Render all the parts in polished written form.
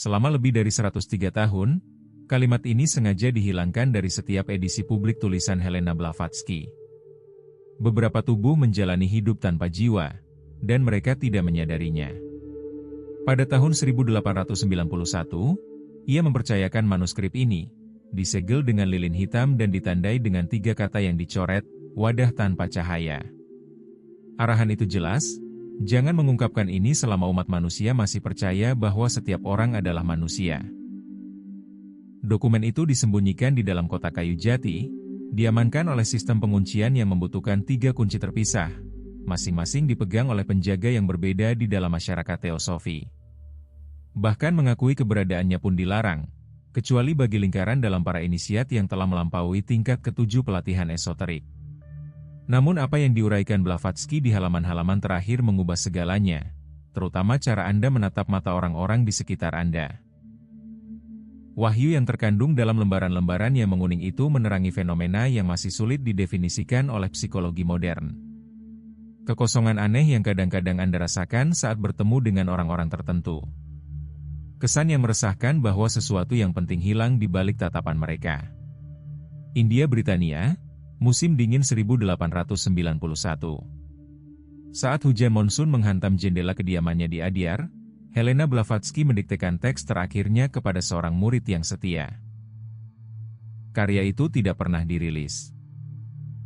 Selama lebih dari 103 tahun, kalimat ini sengaja dihilangkan dari setiap edisi publik tulisan Helena Blavatsky. Beberapa tubuh menjalani hidup tanpa jiwa, dan mereka tidak menyadarinya. Pada tahun 1891, ia mempercayakan manuskrip ini, disegel dengan lilin hitam dan ditandai dengan 3 kata yang dicoret, wadah tanpa cahaya. Arahan itu jelas, jangan mengungkapkan ini selama umat manusia masih percaya bahwa setiap orang adalah manusia. Dokumen itu disembunyikan di dalam kotak kayu jati, diamankan oleh sistem penguncian yang membutuhkan 3 kunci terpisah, masing-masing dipegang oleh penjaga yang berbeda di dalam masyarakat teosofi. Bahkan mengakui keberadaannya pun dilarang, kecuali bagi lingkaran dalam para inisiat yang telah melampaui tingkat ke-7 pelatihan esoterik. Namun apa yang diuraikan Blavatsky di halaman-halaman terakhir mengubah segalanya, terutama cara Anda menatap mata orang-orang di sekitar Anda. Wahyu yang terkandung dalam lembaran-lembaran yang menguning itu menerangi fenomena yang masih sulit didefinisikan oleh psikologi modern. Kekosongan aneh yang kadang-kadang Anda rasakan saat bertemu dengan orang-orang tertentu. Kesan yang meresahkan bahwa sesuatu yang penting hilang di balik tatapan mereka. India Britania, musim dingin 1891. Saat hujan monsun menghantam jendela kediamannya di Adyar, Helena Blavatsky mendiktekan teks terakhirnya kepada seorang murid yang setia. Karya itu tidak pernah dirilis.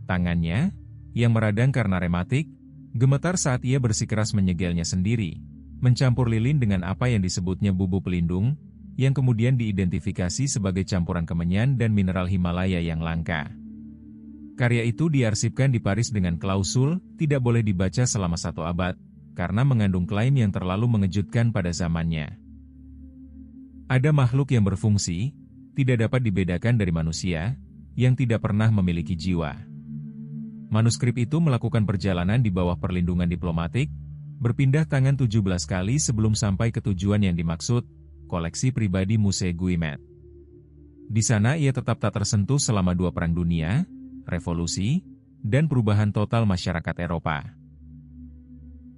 Tangannya, yang meradang karena rematik, gemetar saat ia bersikeras menyegelnya sendiri, mencampur lilin dengan apa yang disebutnya bubuk pelindung, yang kemudian diidentifikasi sebagai campuran kemenyan dan mineral Himalaya yang langka. Karya itu diarsipkan di Paris dengan klausul, tidak boleh dibaca selama 1 abad, karena mengandung klaim yang terlalu mengejutkan pada zamannya. Ada makhluk yang berfungsi, tidak dapat dibedakan dari manusia, yang tidak pernah memiliki jiwa. Manuskrip itu melakukan perjalanan di bawah perlindungan diplomatik, berpindah tangan 17 kali sebelum sampai ke tujuan yang dimaksud, koleksi pribadi Musée Guimet. Di sana ia tetap tak tersentuh selama 2 perang dunia, revolusi, dan perubahan total masyarakat Eropa.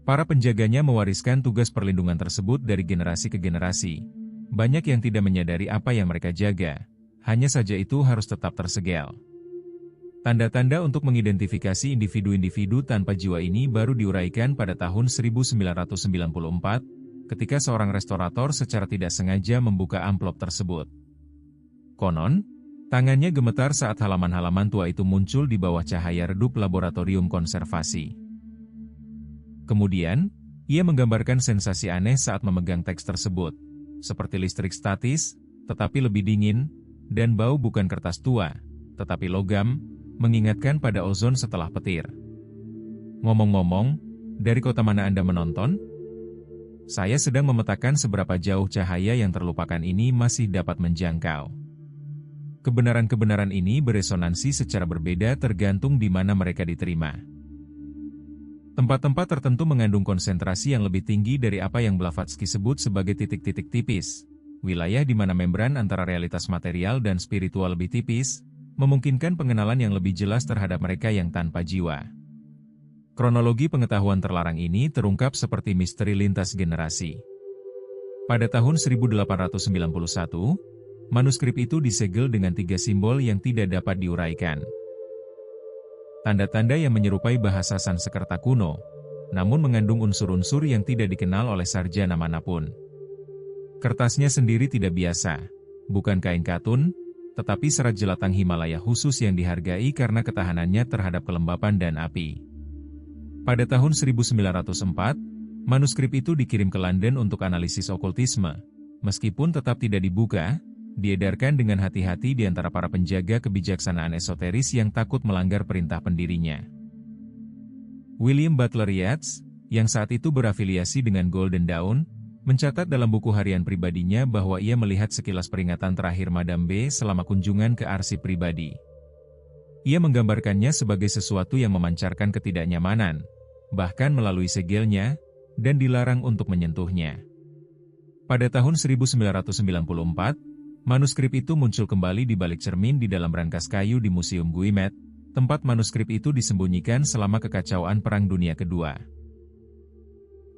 Para penjaganya mewariskan tugas perlindungan tersebut dari generasi ke generasi. Banyak yang tidak menyadari apa yang mereka jaga, hanya saja itu harus tetap tersegel. Tanda-tanda untuk mengidentifikasi individu-individu tanpa jiwa ini baru diuraikan pada tahun 1994, ketika seorang restorator secara tidak sengaja membuka amplop tersebut. Konon, tangannya gemetar saat halaman-halaman tua itu muncul di bawah cahaya redup laboratorium konservasi. Kemudian, ia menggambarkan sensasi aneh saat memegang teks tersebut, seperti listrik statis, tetapi lebih dingin, dan bau bukan kertas tua, tetapi logam, mengingatkan pada ozon setelah petir. Ngomong-ngomong, dari kota mana Anda menonton? Saya sedang memetakan seberapa jauh cahaya yang terlupakan ini masih dapat menjangkau. Kebenaran-kebenaran ini beresonansi secara berbeda tergantung di mana mereka diterima. Tempat-tempat tertentu mengandung konsentrasi yang lebih tinggi dari apa yang Blavatsky sebut sebagai titik-titik tipis. Wilayah di mana membran antara realitas material dan spiritual lebih tipis, memungkinkan pengenalan yang lebih jelas terhadap mereka yang tanpa jiwa. Kronologi pengetahuan terlarang ini terungkap seperti misteri lintas generasi. Pada tahun 1891, manuskrip itu disegel dengan 3 simbol yang tidak dapat diuraikan. Tanda-tanda yang menyerupai bahasa Sanskerta kuno, namun mengandung unsur-unsur yang tidak dikenal oleh sarjana manapun. Kertasnya sendiri tidak biasa, bukan kain katun, tetapi serat jelatang Himalaya khusus yang dihargai karena ketahanannya terhadap kelembapan dan api. Pada tahun 1904, manuskrip itu dikirim ke London untuk analisis okultisme, meskipun tetap tidak dibuka, diedarkan dengan hati-hati di antara para penjaga kebijaksanaan esoteris yang takut melanggar perintah pendirinya. William Butler Yeats, yang saat itu berafiliasi dengan Golden Dawn, mencatat dalam buku harian pribadinya bahwa ia melihat sekilas peringatan terakhir Madame B selama kunjungan ke arsip pribadi. Ia menggambarkannya sebagai sesuatu yang memancarkan ketidaknyamanan, bahkan melalui segelnya, dan dilarang untuk menyentuhnya. Pada tahun 1994, manuskrip itu muncul kembali di balik cermin di dalam brankas kayu di Museum Guimet, tempat manuskrip itu disembunyikan selama kekacauan Perang Dunia Kedua.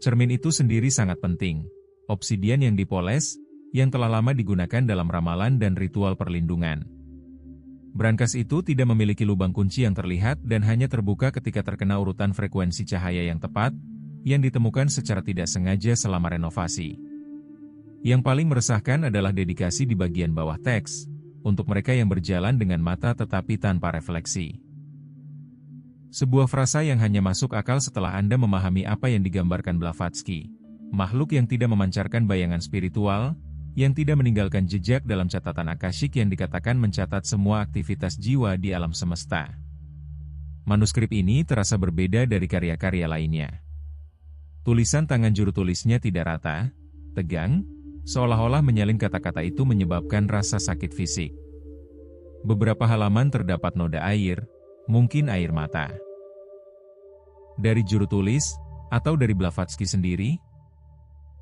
Cermin itu sendiri sangat penting. Obsidian yang dipoles, yang telah lama digunakan dalam ramalan dan ritual perlindungan. Brankas itu tidak memiliki lubang kunci yang terlihat dan hanya terbuka ketika terkena urutan frekuensi cahaya yang tepat, yang ditemukan secara tidak sengaja selama renovasi. Yang paling meresahkan adalah dedikasi di bagian bawah teks, untuk mereka yang berjalan dengan mata tetapi tanpa refleksi. Sebuah frasa yang hanya masuk akal setelah Anda memahami apa yang digambarkan Blavatsky. Makhluk yang tidak memancarkan bayangan spiritual, yang tidak meninggalkan jejak dalam catatan akasik yang dikatakan mencatat semua aktivitas jiwa di alam semesta. Manuskrip ini terasa berbeda dari karya-karya lainnya. Tulisan tangan juru tulisnya tidak rata, tegang, seolah-olah menyalin kata-kata itu menyebabkan rasa sakit fisik. Beberapa halaman terdapat noda air, mungkin air mata. Dari juru tulis, atau dari Blavatsky sendiri?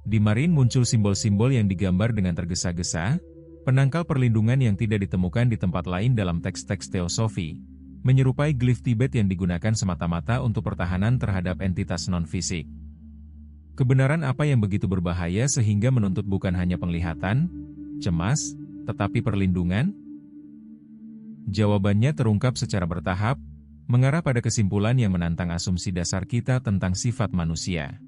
Di Marin muncul simbol-simbol yang digambar dengan tergesa-gesa, penangkal perlindungan yang tidak ditemukan di tempat lain dalam teks-teks teosofi, menyerupai glif Tibet yang digunakan semata-mata untuk pertahanan terhadap entitas non-fisik. Kebenaran apa yang begitu berbahaya sehingga menuntut bukan hanya penglihatan, cemas, tetapi perlindungan? Jawabannya terungkap secara bertahap, mengarah pada kesimpulan yang menantang asumsi dasar kita tentang sifat manusia.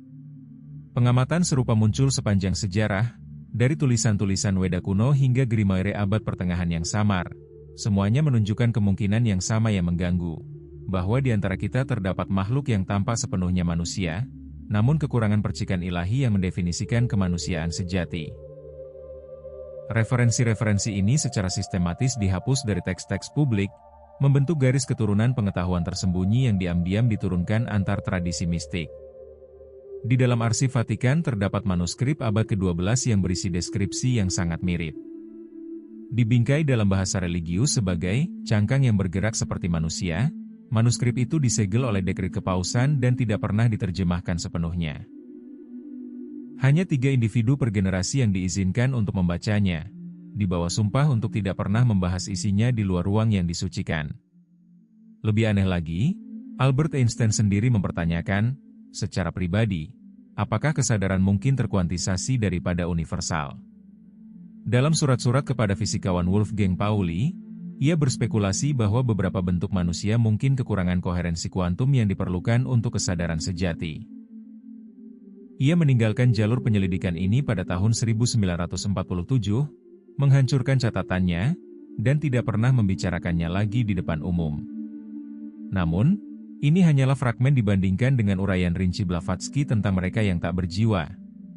Pengamatan serupa muncul sepanjang sejarah, dari tulisan-tulisan Weda kuno hingga Grimoire abad pertengahan yang samar. Semuanya menunjukkan kemungkinan yang sama yang mengganggu, bahwa di antara kita terdapat makhluk yang tampak sepenuhnya manusia, namun kekurangan percikan ilahi yang mendefinisikan kemanusiaan sejati. Referensi-referensi ini secara sistematis dihapus dari teks-teks publik, membentuk garis keturunan pengetahuan tersembunyi yang diam-diam diturunkan antar tradisi mistik. Di dalam arsip Vatikan terdapat manuskrip abad ke-12 yang berisi deskripsi yang sangat mirip. Dibingkai dalam bahasa religius sebagai cangkang yang bergerak seperti manusia, manuskrip itu disegel oleh dekret kepausan dan tidak pernah diterjemahkan sepenuhnya. Hanya 3 individu per generasi yang diizinkan untuk membacanya, di bawah sumpah untuk tidak pernah membahas isinya di luar ruang yang disucikan. Lebih aneh lagi, Albert Einstein sendiri mempertanyakan, secara pribadi, apakah kesadaran mungkin terkuantisasi daripada universal? Dalam surat-surat kepada fisikawan Wolfgang Pauli, ia berspekulasi bahwa beberapa bentuk manusia mungkin kekurangan koherensi kuantum yang diperlukan untuk kesadaran sejati. Ia meninggalkan jalur penyelidikan ini pada tahun 1947, menghancurkan catatannya, dan tidak pernah membicarakannya lagi di depan umum. Namun, ini hanyalah fragmen dibandingkan dengan uraian rinci Blavatsky tentang mereka yang tak berjiwa,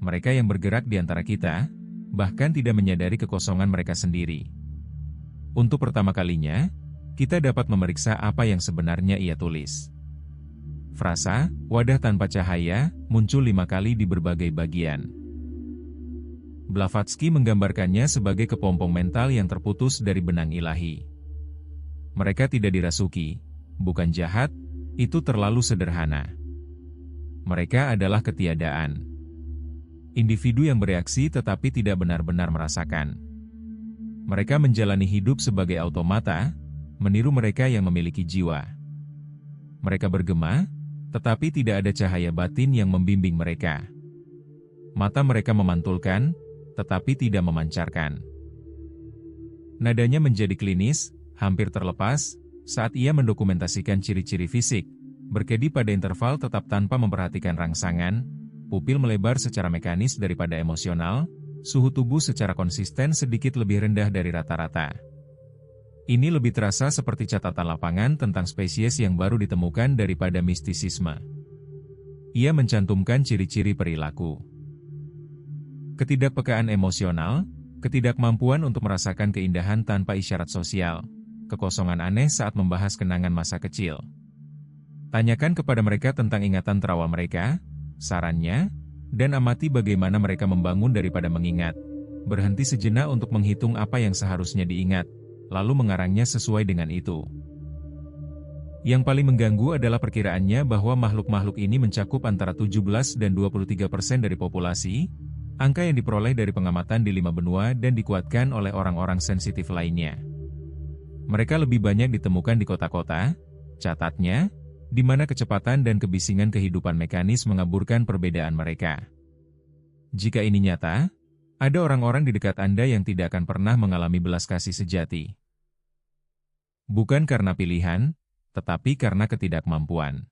mereka yang bergerak di antara kita, bahkan tidak menyadari kekosongan mereka sendiri. Untuk pertama kalinya, kita dapat memeriksa apa yang sebenarnya ia tulis. Frasa, wadah tanpa cahaya, muncul 5 kali di berbagai bagian. Blavatsky menggambarkannya sebagai kepompong mental yang terputus dari benang ilahi. Mereka tidak dirasuki, bukan jahat, itu terlalu sederhana. Mereka adalah ketiadaan. Individu yang bereaksi tetapi tidak benar-benar merasakan. Mereka menjalani hidup sebagai automata, meniru mereka yang memiliki jiwa. Mereka bergema, tetapi tidak ada cahaya batin yang membimbing mereka. Mata mereka memantulkan, tetapi tidak memancarkan. Nadanya menjadi klinis, hampir terlepas, saat ia mendokumentasikan ciri-ciri fisik, berkedi pada interval tetap tanpa memperhatikan rangsangan, pupil melebar secara mekanis daripada emosional, suhu tubuh secara konsisten sedikit lebih rendah dari rata-rata. Ini lebih terasa seperti catatan lapangan tentang spesies yang baru ditemukan daripada mistisisme. Ia mencantumkan ciri-ciri perilaku. Ketidakpekaan emosional, ketidakmampuan untuk merasakan keindahan tanpa isyarat sosial, kekosongan aneh saat membahas kenangan masa kecil. Tanyakan kepada mereka tentang ingatan terawal mereka, sarannya, dan amati bagaimana mereka membangun daripada mengingat. Berhenti sejenak untuk menghitung apa yang seharusnya diingat, lalu mengarangnya sesuai dengan itu. Yang paling mengganggu adalah perkiraannya bahwa makhluk-makhluk ini mencakup antara 17 dan 23% dari populasi, angka yang diperoleh dari pengamatan di 5 benua dan dikuatkan oleh orang-orang sensitif lainnya. Mereka lebih banyak ditemukan di kota-kota, catatnya, di mana kecepatan dan kebisingan kehidupan mekanis mengaburkan perbedaan mereka. Jika ini nyata, Ada orang-orang di dekat Anda yang tidak akan pernah mengalami belas kasih sejati. Bukan karena pilihan, tetapi karena ketidakmampuan.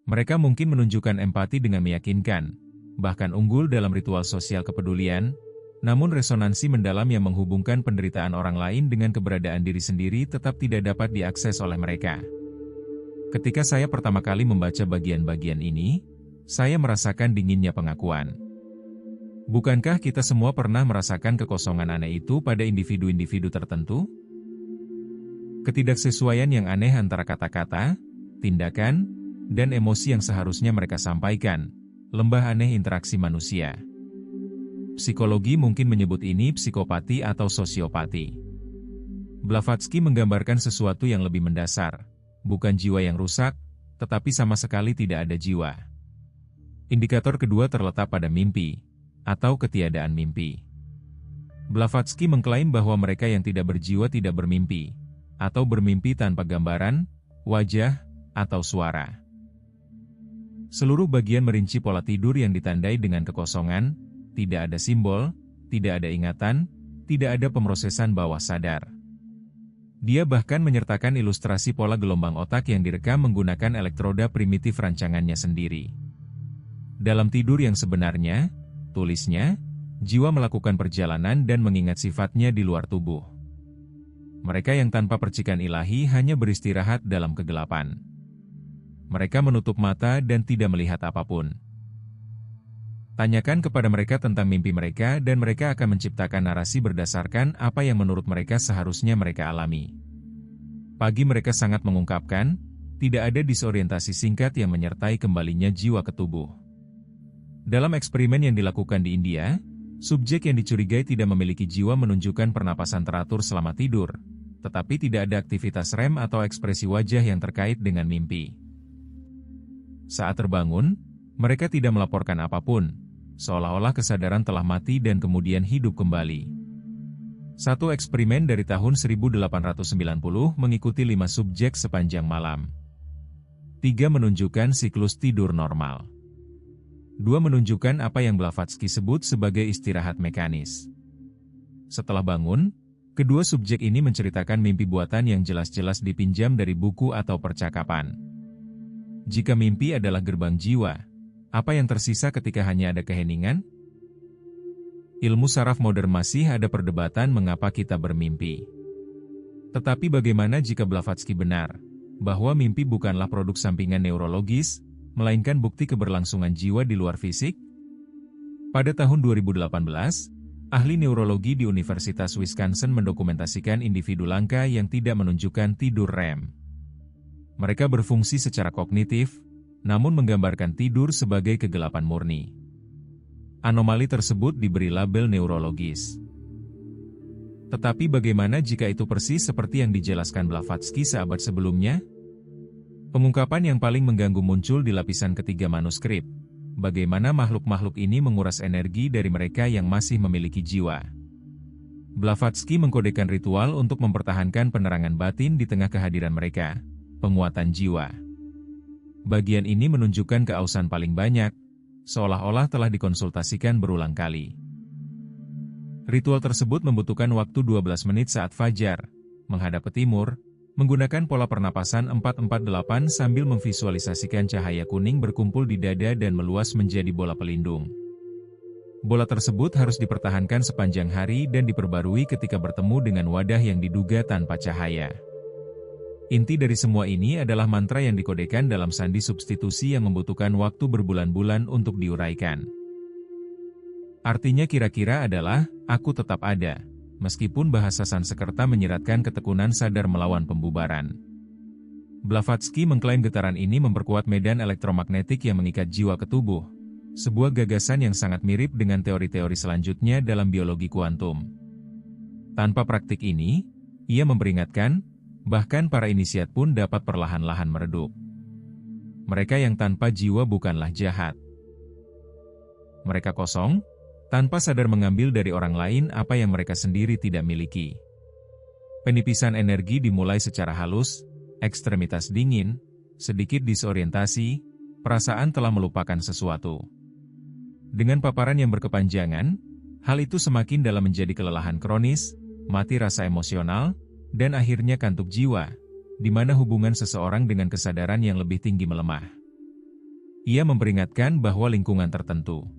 Mereka mungkin menunjukkan empati dengan meyakinkan, bahkan unggul dalam ritual sosial kepedulian, namun resonansi mendalam yang menghubungkan penderitaan orang lain dengan keberadaan diri sendiri tetap tidak dapat diakses oleh mereka. Ketika saya pertama kali membaca bagian-bagian ini, saya merasakan dinginnya pengakuan. Bukankah kita semua pernah merasakan kekosongan aneh itu pada individu-individu tertentu? Ketidaksesuaian yang aneh antara kata-kata, tindakan, dan emosi yang seharusnya mereka sampaikan, lembah aneh interaksi manusia. Psikologi mungkin menyebut ini psikopati atau sosiopati. Blavatsky menggambarkan sesuatu yang lebih mendasar, bukan jiwa yang rusak, tetapi sama sekali tidak ada jiwa. Indikator kedua terletak pada mimpi, atau ketiadaan mimpi. Blavatsky mengklaim bahwa mereka yang tidak berjiwa tidak bermimpi, atau bermimpi tanpa gambaran, wajah, atau suara. Seluruh bagian merinci pola tidur yang ditandai dengan kekosongan, tidak ada simbol, tidak ada ingatan, tidak ada pemrosesan bawah sadar. Dia bahkan menyertakan ilustrasi pola gelombang otak yang direkam menggunakan elektroda primitif rancangannya sendiri. Dalam tidur yang sebenarnya, tulisnya, jiwa melakukan perjalanan dan mengingat sifatnya di luar tubuh. Mereka yang tanpa percikan ilahi hanya beristirahat dalam kegelapan. Mereka menutup mata dan tidak melihat apapun. Tanyakan kepada mereka tentang mimpi mereka dan mereka akan menciptakan narasi berdasarkan apa yang menurut mereka seharusnya mereka alami. Pagi mereka sangat mengungkapkan, tidak ada disorientasi singkat yang menyertai kembalinya jiwa ke tubuh. Dalam eksperimen yang dilakukan di India, subjek yang dicurigai tidak memiliki jiwa menunjukkan pernapasan teratur selama tidur, tetapi tidak ada aktivitas rem atau ekspresi wajah yang terkait dengan mimpi. Saat terbangun, mereka tidak melaporkan apapun, seolah-olah kesadaran telah mati dan kemudian hidup kembali. Satu eksperimen dari tahun 1890 mengikuti 5 subjek sepanjang malam. 3 menunjukkan siklus tidur normal. 2 menunjukkan apa yang Blavatsky sebut sebagai istirahat mekanis. Setelah bangun, kedua subjek ini menceritakan mimpi buatan yang jelas-jelas dipinjam dari buku atau percakapan. Jika mimpi adalah gerbang jiwa, apa yang tersisa ketika hanya ada keheningan? Ilmu saraf modern masih ada perdebatan mengapa kita bermimpi. Tetapi bagaimana jika Blavatsky benar, bahwa mimpi bukanlah produk sampingan neurologis, melainkan bukti keberlangsungan jiwa di luar fisik? Pada tahun 2018, ahli neurologi di Universitas Wisconsin mendokumentasikan individu langka yang tidak menunjukkan tidur REM. Mereka berfungsi secara kognitif, namun menggambarkan tidur sebagai kegelapan murni. Anomali tersebut diberi label neurologis. Tetapi bagaimana jika itu persis seperti yang dijelaskan Blavatsky seabad sebelumnya? Pengungkapan yang paling mengganggu muncul di lapisan ketiga manuskrip. Bagaimana makhluk-makhluk ini menguras energi dari mereka yang masih memiliki jiwa. Blavatsky mengkodekan ritual untuk mempertahankan penerangan batin di tengah kehadiran mereka, penguatan jiwa. Bagian ini menunjukkan keausan paling banyak, seolah-olah telah dikonsultasikan berulang kali. Ritual tersebut membutuhkan waktu 12 menit saat fajar, menghadap ke timur, menggunakan pola pernapasan 4-4-8 sambil memvisualisasikan cahaya kuning berkumpul di dada dan meluas menjadi bola pelindung. Bola tersebut harus dipertahankan sepanjang hari dan diperbarui ketika bertemu dengan wadah yang diduga tanpa cahaya. Inti dari semua ini adalah mantra yang dikodekan dalam sandi substitusi yang membutuhkan waktu berbulan-bulan untuk diuraikan. Artinya kira-kira adalah, aku tetap ada. Meskipun bahasa Sanskerta menyiratkan ketekunan sadar melawan pembubaran. Blavatsky mengklaim getaran ini memperkuat medan elektromagnetik yang mengikat jiwa ke tubuh, sebuah gagasan yang sangat mirip dengan teori-teori selanjutnya dalam biologi kuantum. Tanpa praktik ini, ia memperingatkan, bahkan para inisiat pun dapat perlahan-lahan meredup. Mereka yang tanpa jiwa bukanlah jahat. Mereka kosong, tanpa sadar mengambil dari orang lain apa yang mereka sendiri tidak miliki. Penipisan energi dimulai secara halus, ekstremitas dingin, sedikit disorientasi, perasaan telah melupakan sesuatu. Dengan paparan yang berkepanjangan, Hal itu semakin dalam menjadi kelelahan kronis, mati rasa emosional, dan akhirnya kantuk jiwa, di mana hubungan seseorang dengan kesadaran yang lebih tinggi melemah. Ia memperingatkan bahwa lingkungan tertentu,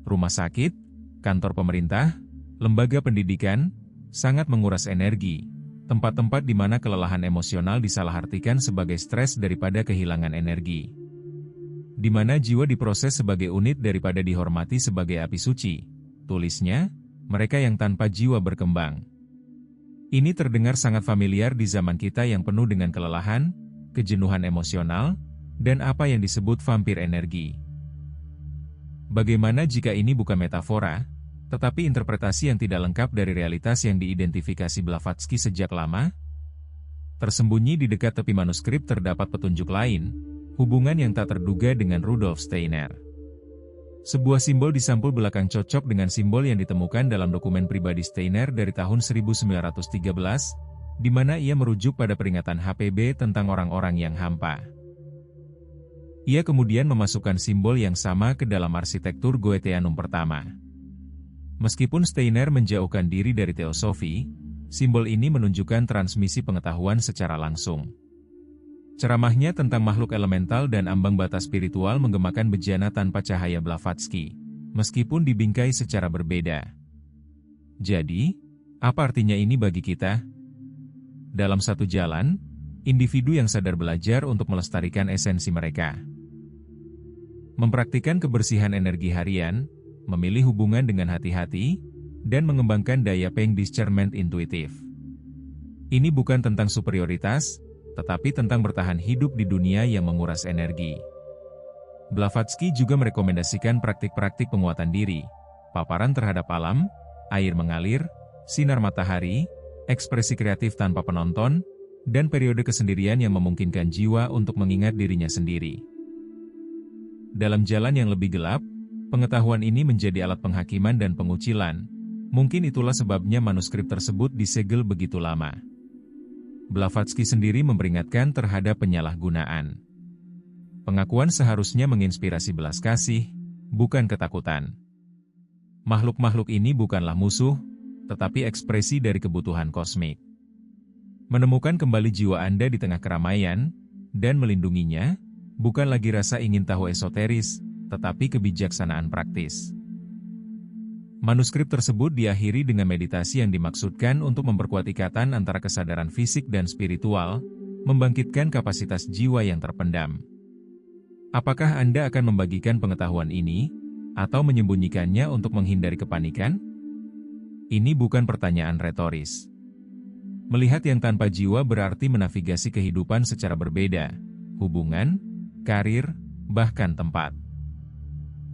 rumah sakit, kantor pemerintah, lembaga pendidikan, sangat menguras energi, tempat-tempat di mana kelelahan emosional disalahartikan sebagai stres daripada kehilangan energi. Di mana jiwa diproses sebagai unit daripada dihormati sebagai api suci, tulisnya, mereka yang tanpa jiwa berkembang. Ini terdengar sangat familiar di zaman kita yang penuh dengan kelelahan, kejenuhan emosional, dan apa yang disebut vampir energi. Bagaimana jika ini bukan metafora, tetapi interpretasi yang tidak lengkap dari realitas yang diidentifikasi Blavatsky sejak lama? Tersembunyi di dekat tepi manuskrip terdapat petunjuk lain, hubungan yang tak terduga dengan Rudolf Steiner. Sebuah simbol di sampul belakang cocok dengan simbol yang ditemukan dalam dokumen pribadi Steiner dari tahun 1913, di mana ia merujuk pada peringatan HPB tentang orang-orang yang hampa. Ia kemudian memasukkan simbol yang sama ke dalam arsitektur Goetheanum pertama. Meskipun Steiner menjauhkan diri dari teosofi, simbol ini menunjukkan transmisi pengetahuan secara langsung. Ceramahnya tentang makhluk elemental dan ambang batas spiritual menggemakan bejana tanpa cahaya Blavatsky, meskipun dibingkai secara berbeda. Jadi, apa artinya ini bagi kita? Dalam satu jalan, individu yang sadar belajar untuk melestarikan esensi mereka. Mempraktikkan kebersihan energi harian, memilih hubungan dengan hati-hati, dan mengembangkan daya peng discernment intuitif. Ini bukan tentang superioritas, tetapi tentang bertahan hidup di dunia yang menguras energi. Blavatsky juga merekomendasikan praktik-praktik penguatan diri, paparan terhadap alam, air mengalir, sinar matahari, ekspresi kreatif tanpa penonton, dan periode kesendirian yang memungkinkan jiwa untuk mengingat dirinya sendiri. Dalam jalan yang lebih gelap, pengetahuan ini menjadi alat penghakiman dan pengucilan. Mungkin itulah sebabnya manuskrip tersebut disegel begitu lama. Blavatsky sendiri memperingatkan terhadap penyalahgunaan. Pengakuan seharusnya menginspirasi belas kasih, bukan ketakutan. Makhluk-makhluk ini bukanlah musuh, tetapi ekspresi dari kebutuhan kosmik. Menemukan kembali jiwa Anda di tengah keramaian, dan melindunginya, bukan lagi rasa ingin tahu esoteris, tetapi kebijaksanaan praktis. Manuskrip tersebut diakhiri dengan meditasi yang dimaksudkan untuk memperkuat ikatan antara kesadaran fisik dan spiritual, membangkitkan kapasitas jiwa yang terpendam. Apakah Anda akan membagikan pengetahuan ini, atau menyembunyikannya untuk menghindari kepanikan? Ini bukan pertanyaan retoris. Melihat yang tanpa jiwa berarti menavigasi kehidupan secara berbeda, hubungan, karir, bahkan tempat.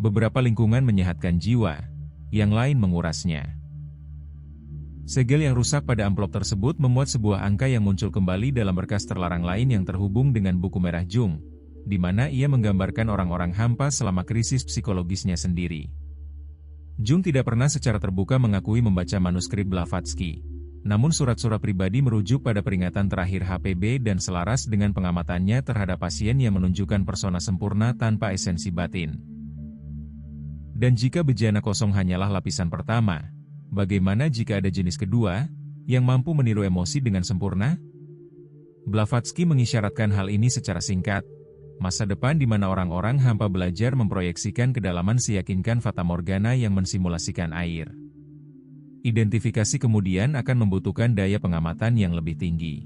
Beberapa lingkungan menyehatkan jiwa, yang lain mengurasnya. Segel yang rusak pada amplop tersebut memuat sebuah angka yang muncul kembali dalam berkas terlarang lain yang terhubung dengan buku merah Jung, di mana ia menggambarkan orang-orang hampa selama krisis psikologisnya sendiri. Jung tidak pernah secara terbuka mengakui membaca manuskrip Blavatsky, namun surat-surat pribadi merujuk pada peringatan terakhir HPB dan selaras dengan pengamatannya terhadap pasien yang menunjukkan persona sempurna tanpa esensi batin. Dan jika bejana kosong hanyalah lapisan pertama, bagaimana jika ada jenis kedua, yang mampu meniru emosi dengan sempurna? Blavatsky mengisyaratkan hal ini secara singkat, masa depan di mana orang-orang hampa belajar memproyeksikan kedalaman seyakinkan fatamorgana yang mensimulasikan air. Identifikasi kemudian akan membutuhkan daya pengamatan yang lebih tinggi.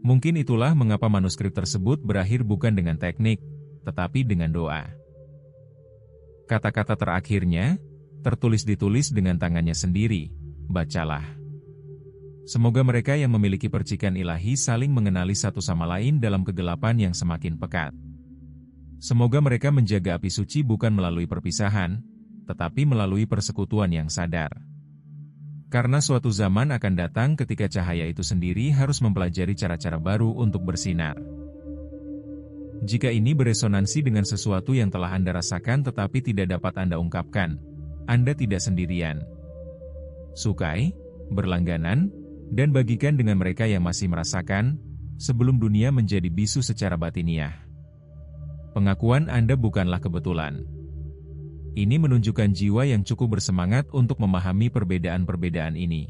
Mungkin itulah mengapa manuskrip tersebut berakhir bukan dengan teknik, tetapi dengan doa. Kata-kata terakhirnya, ditulis dengan tangannya sendiri, bacalah. Semoga mereka yang memiliki percikan ilahi saling mengenali satu sama lain dalam kegelapan yang semakin pekat. Semoga mereka menjaga api suci bukan melalui perpisahan, tetapi melalui persekutuan yang sadar. Karena suatu zaman akan datang ketika cahaya itu sendiri harus mempelajari cara-cara baru untuk bersinar. Jika ini beresonansi dengan sesuatu yang telah Anda rasakan tetapi tidak dapat Anda ungkapkan, Anda tidak sendirian. Sukai, berlangganan, dan bagikan dengan mereka yang masih merasakan, sebelum dunia menjadi bisu secara batiniah. Pengakuan Anda bukanlah kebetulan. Ini menunjukkan jiwa yang cukup bersemangat untuk memahami perbedaan-perbedaan ini.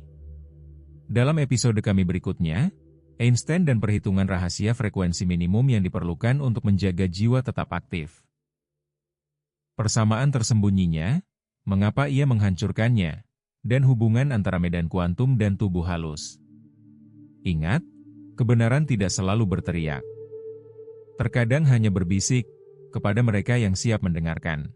Dalam episode kami berikutnya, Einstein dan perhitungan rahasia frekuensi minimum yang diperlukan untuk menjaga jiwa tetap aktif. Persamaan tersembunyinya, mengapa ia menghancurkannya, dan hubungan antara medan kuantum dan tubuh halus. Ingat, kebenaran tidak selalu berteriak. Terkadang hanya berbisik kepada mereka yang siap mendengarkan.